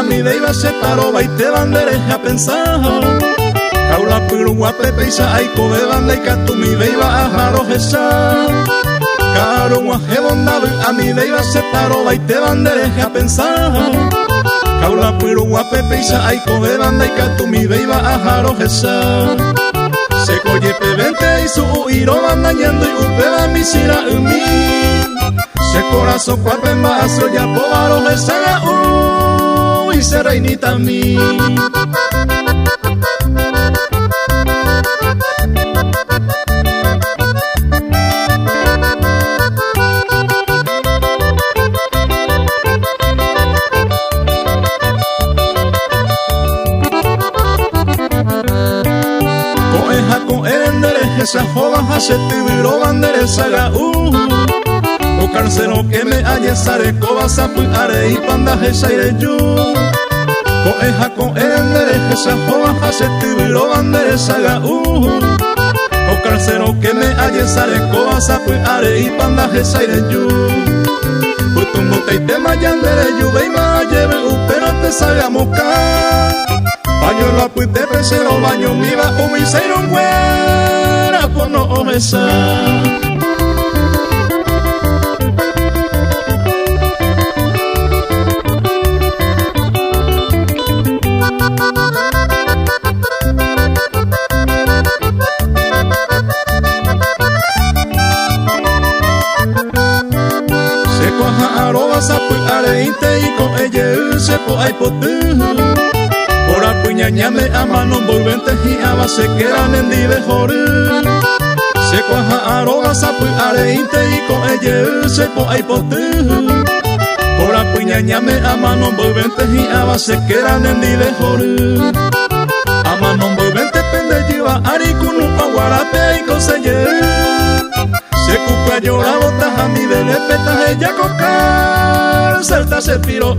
mi deiva se paró, baite bandereja pensado. Kaula piru guape peisa aiko de banda y catu mi deiva a jaro jesa. Caro guaje bondado a mi deiva se paró, baite bandereja pensado. Kaula piru guape peisa aiko de banda y catu mi deiva a jaro jesa. Se coye pevente y su iro van dañando y upeba mi sira umi. Se corazón cuape mazo ya pobaro me saga y se reinita mi. Esa joven hace tibiro bandere saga o carcero que me haya sare coba sapu are y pandaje saire yo coeja con endere esa joven hace tibiro bandere saga o carcero que me haya sare coba sapu are y pandaje saire yo putumbo te tema yandere yo ve ma lleve pero te saga moca baño la puite presero baño mi va o mi seiro por no obesar. Se coja arroba sapu areinte y con ella se po ay potu. Por apuñañame a mano volvente y a base que eran en divejore. Se cuaja arroba sapu areinte y con ella se po ay potu. Por apuñañame a mano volvente y a base que eran en divejore. A mano volvente pende lleva aricunu aguarape y conselle. Se cupa llora botas a mi de petaje ya cocar. Salta se piro.